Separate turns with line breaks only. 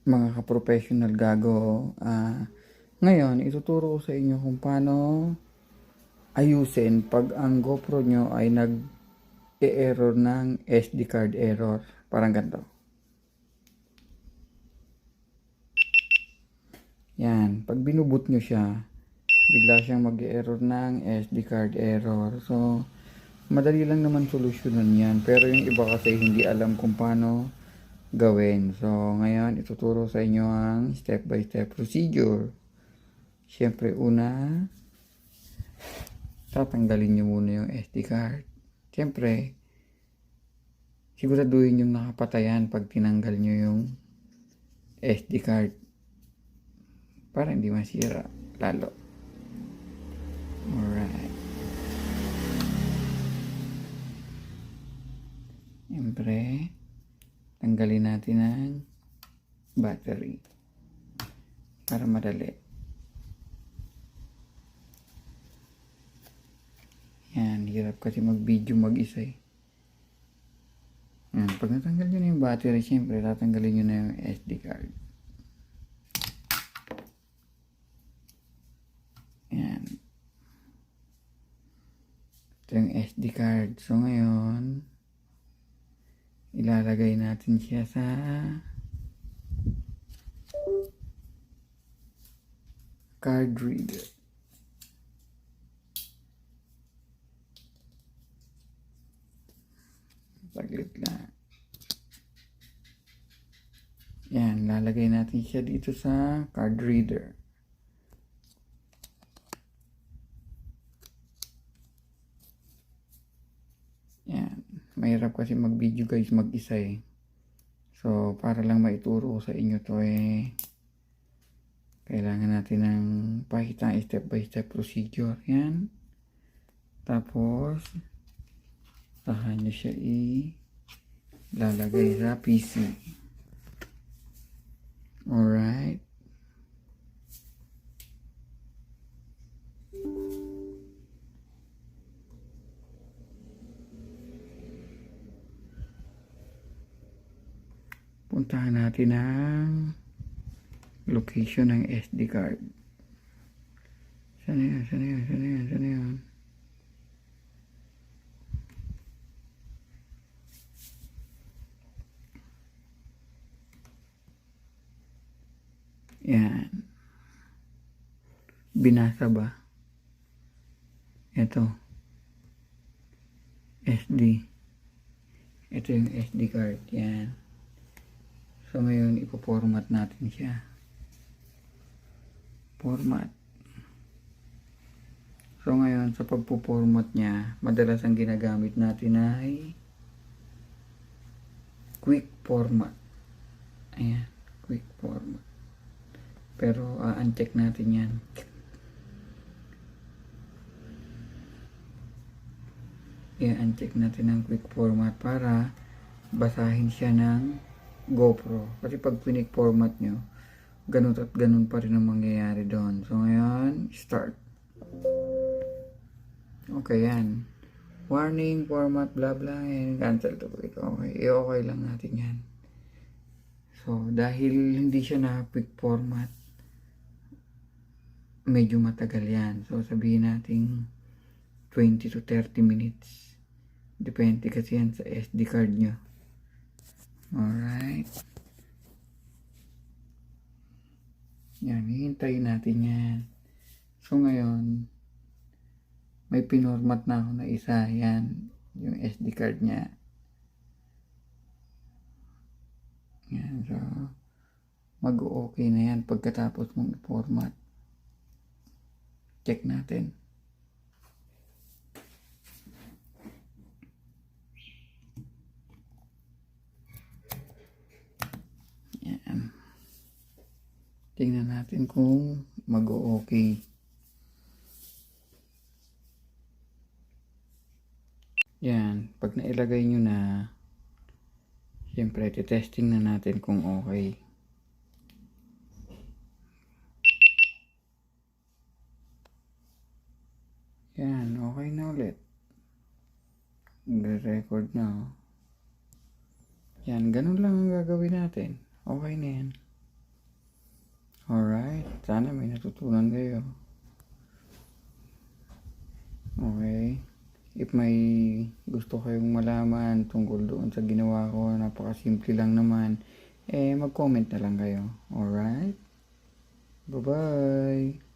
Mga ka-professional gago, ngayon ituturo ko sa inyo kung paano ayusin pag ang GoPro nyo ay nag-e-error ng SD card error. Parang ganito. Yan, pag binuboot nyo siya, bigla siyang mag-e-error ng SD card error. So, madali lang naman solusyonan yan. Pero yung iba kasi hindi alam kung paano gawin. So, ngayon ituturo sa inyo ang step by step procedure. Siyempre, una, tatanggalin nyo muna yung SD card. Siyempre, siguraduhin yung nakapatayan pag tinanggal nyo yung SD card para hindi masira lalo. Alright. Siyempre, tanggalin natin ang battery para madali. Yan, hirap kasi mag-video mag-isa eh. Yan, pag natanggal nyo na yung battery, siyempre tatanggalin nyo na yung SD card. Yan. Ito yung SD card. So ngayon, ilalagay natin siya sa card reader. Saglit lang. Yan, lalagay natin siya dito sa card reader. Yan, mahirap kasi mag-video guys mag-isa eh. So, para lang maituro sa inyo to eh, kailangan natin ng pakita step by step procedure. Yan. Tapos, saka nyo siya ilalagay sa PC. Alright. Puntahan natin ang location ng SD card. Sana yun, sana yun, sana yun, sana yun. Yan. Binasa ba? Ito. SD. Ito yung SD card. Yan. So ngayon, ipo-format natin siya. Format. So ngayon, sa pagpo-format niya, madalas ang ginagamit natin ay quick format. Ayan. Quick format. Pero uncheck natin yan. I-uncheck natin ang quick format para basahin siya ng GoPro. Kasi pag pinik format nyo, ganun at ganun pa rin ang mangyayari doon. So ngayon, start. Okay yan. Warning, format, blah blah, and cancel to quick. Okay, i-okay lang natin yan. So, dahil hindi siya na quick format, medyo matagal yan. So, sabihin natin 20 to 30 minutes. Depende kasi yan sa SD card nyo. Alright. Yan, hihintayin natin yan. So, ngayon, may pinormat na ako na isa. Yan, yung SD card niya. Yan, so, mag-okay na yan pagkatapos mong i-format. Check natin. Yan. Tingnan natin kung mag-okay. Yan. Pag nailagay nyo na, siyempre, testing na natin kung okay. Yan, okay na ulit. Nagre-record na. Oh. Yan, ganun lang ang gagawin natin. Okay na yan. Alright, sana may natutunan kayo. Okay. If may gusto kayong malaman tungkol doon sa ginawa ko, napakasimple lang naman, mag-comment na lang kayo. Alright? Bye-bye!